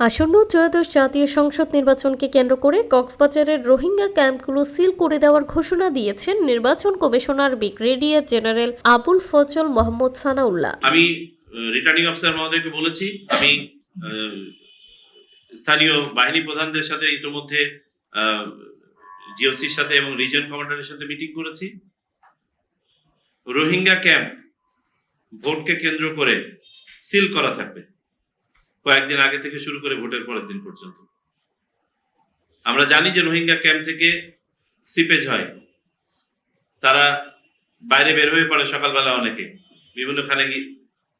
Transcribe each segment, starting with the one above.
আসন্ন ত্রয়োদশ জাতীয় সংসদ নির্বাচনকে কেন্দ্র করে কক্সবাজারের রোহিঙ্গা ক্যাম্পগুলো সিল করে দেওয়ার ঘোষণা দিয়েছেন নির্বাচন commissioner brigadier general Abul Fazal Mohammad Sanaullah. আমি রিটার্নিং অফিসার মহোদয়কে বলেছি, আমি স্থানীয় বাহিনী প্রধানদের সাথে ইতিমধ্যে জিওসির সাথে এবং রিজন কমান্ডারের সাথে মিটিং করেছি। রোহিঙ্গা ক্যাম্প ভোটকে কেন্দ্র করে সিল করা থাকবে কয়েকদিন আগে থেকে শুরু করে ভোটের পরের দিন পর্যন্ত। আমরা জানি যে রোহিঙ্গা ক্যাম্প থেকে সিপেজ হয়, তারা বাইরে বের হয়ে পড়ে সকালবেলা, অনেকে বিভিন্নখানে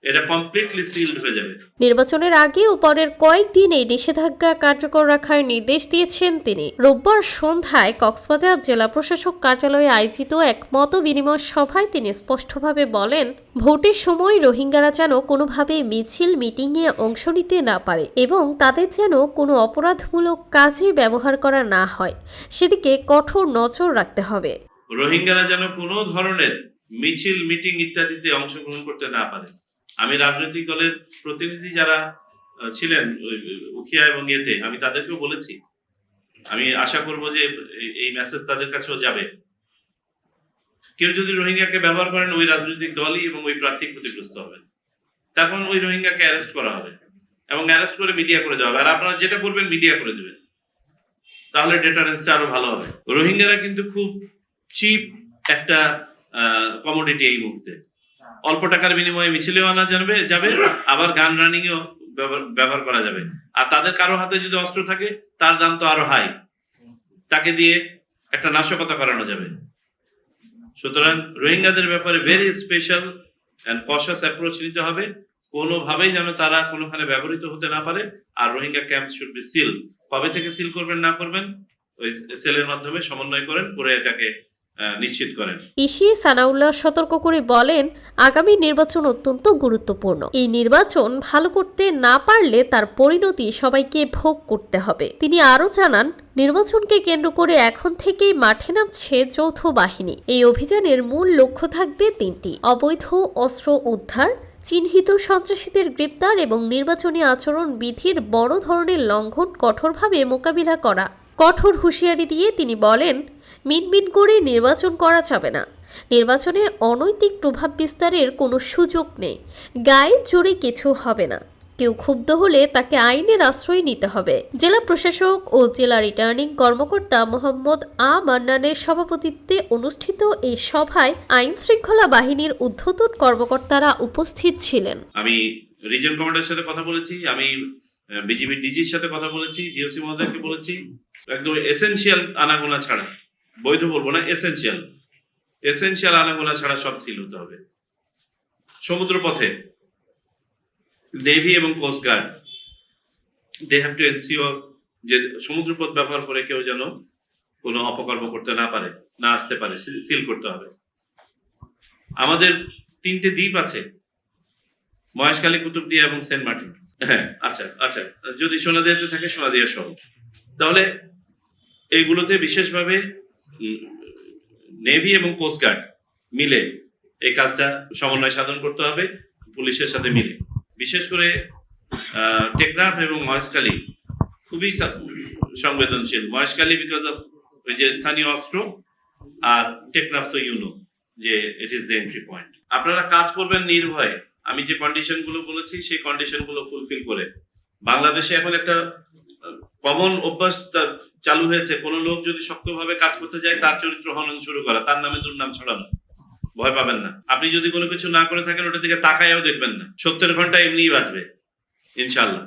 এটা কমপ্লিটলি সিলড হয়ে যাবে। নির্বাচনের আগে ও পরের কয়েকদিন এই নিষেধাজ্ঞা কার্যকর রাখার নির্দেশ দিয়েছেন তিনি। রোববার সন্ধ্যায় কক্সবাজার জেলা প্রশাসক কার্যালয়ে আয়োজিত এক মত বিনিময় সভায় তিনি স্পষ্টভাবে বলেন, ভোটের সময় রোহিঙ্গারা যেন কোনোভাবে মিছিল মিটিংয়ে অংশ নিতে না পারে এবং তাদের যেন কোনো অপরাধমূলক কাজে ব্যবহার করা না হয়, সেদিকে কঠোর নজর রাখতে হবে। রোহিঙ্গারা যেন কোনো ধরনের মিছিল মিটিং ইত্যাদিতে অংশগ্রহণ করতে না পারে। আমি রাজনৈতিক দলের প্রতিনিধি যারা ছিলেন উখিয়া এবং ইয়েতে, আমি তাদেরকেও বলেছি, আমি আশা করব যে এই মেসেজ তাদের কাছেও যাবে। কেউ যদি রোহিঙ্গাকে ব্যবহার করেন, ওই রাজনৈতিক দলই এবং ওই প্রার্থী ক্ষতিগ্রস্ত হবেন। তখন ওই রোহিঙ্গাকে অ্যারেস্ট করা হবে এবং অ্যারেস্ট করে মিডিয়া করে দেওয়া হবে। আর আপনারা যেটা করবেন মিডিয়া করে দেবেন, তাহলে ডেটারেন্সটা আরো ভালো হবে। রোহিঙ্গারা কিন্তু খুব চিপ একটা কমোডিটি এই মুহূর্তে। অল্প টাকার বিনিময়ে মিছিলেও আনা যাবে, আবার গান রানিং এও ব্যবহার করা যাবে। আর তাদের কারো হাতে যদি অস্ত্র থাকে, তার দাম তো আরো হাই, তাকে দিয়ে একটা নাশকতা করানো যাবে। সুতরাং রোহিঙ্গাদের ব্যাপারে very special and cautious approach নিতে হবে। কোনোভাবেই যেন তারা কোনোখানে ব্যবহৃত হতে না পারে। আর Rohingya camp should be seal. কবে থেকে সিল করবেন না করবেন, ওই সেলের মাধ্যমে সমন্বয় করেন, করে এটাকে নিশ্চিত করেন। ইসি সানাউল্লাহ সতর্ক করে বলেন, আগামী নির্বাচন অত্যন্ত গুরুত্বপূর্ণ। এই নির্বাচন ভালো করতে না পারলে তার পরিণতি সবাইকে ভোগ করতে হবে। তিনি আরও জানান, নির্বাচনকে কেন্দ্র করে এখন থেকেই মাঠে নামছে যৌথ বাহিনী। এই অভিযানের মূল লক্ষ্য থাকবে তিনটি: অবৈধ অস্ত্র উদ্ধার, চিহ্নিত সন্ত্রাসীদের গ্রেপ্তার এবং নির্বাচনী আচরণ বিধির বড় ধরনের লঙ্ঘন কঠোরভাবে মোকাবিলা করা। কঠোর হুঁশিয়ারি দিয়ে তিনি বলেন, মিনমিন করে নির্বাচন করা যাবে না। নির্বাচনে অনৈতিক প্রভাব বিস্তারের কোনো সুযোগ নেই। গায়ে জোরে কিছু হবে না। কেউ ক্ষুব্ধ হলে তাকে আইনের আশ্রয় নিতে হবে। জেলা প্রশাসক ও জেলা রিটার্নিং কর্মকর্তা মোহাম্মদ আ মান্নানের সভাপতিত্বে অনুষ্ঠিত এই সভায় আইন শৃঙ্খলা বাহিনীর ঊর্ধ্বতন কর্মকর্তারা উপস্থিত ছিলেন। আমি রিজন কমান্ডারের সাথে কথা বলেছি, আমি বিজিবি ডিজির সাথে কথা বলেছি, জিওসি মহোদয়কে বলেছি, একদম এসেনশিয়াল আনাগোনা ছাড়া, বৈধ বলবো না, এসেনশিয়াল আনাগোনা ছাড়া সব সিল হতে হবে। সমুদ্র পথে নেভি এবং coast guard, they have to ensure যে সমুদ্রপথ ব্যবহার করে কেউ যেন কোনো অপকর্ম করতে না পারে, না আসতে পারে, সিল করতে হবে। আমাদের 3টে দ্বীপ আছে, মহেশখালী, কুতুবদিয়া এবং সেন্ট মার্টিন। হ্যাঁ, আচ্ছা, যদি সোনাদিয়াতে থাকে সোনাদিয়া সহ, তাহলে এইগুলোতে বিশেষভাবে নেভি এবং কোস্ট গার্ড মিলে এই কাজটা সমন্বয় সাধন করতে হবে পুলিশের সাথে মিলে। বিশেষ করে টেকনাফ এবং মহেশখালী খুবই সংবেদনশীল। মহেশখালী বিকজ অফ ওই যে স্থানীয় অস্ত্র, আর টেকনাফ তো যে it is the entry point. আপনারা কাজ করবেন নির্ভয়ে। আমি যে কন্ডিশন গুলো বলেছি সেই কন্ডিশন গুলো ফুলফিল করে। বাংলাদেশে এখন একটা কমন অভ্যাস চালু হয়েছে, কোন লোক যদি শক্তভাবে কাজ করতে যায়, তার চরিত্র হনন শুরু করা, তার নামে দুর্নাম ছড়ানো। ভয় পাবেন না। আপনি যদি কোনো কিছু না করে থাকেন, ওটা দিকে তাকায়ও দেখবেন না। 70 ঘন্টা এমনিই বাঁচবে ইনশাআল্লাহ।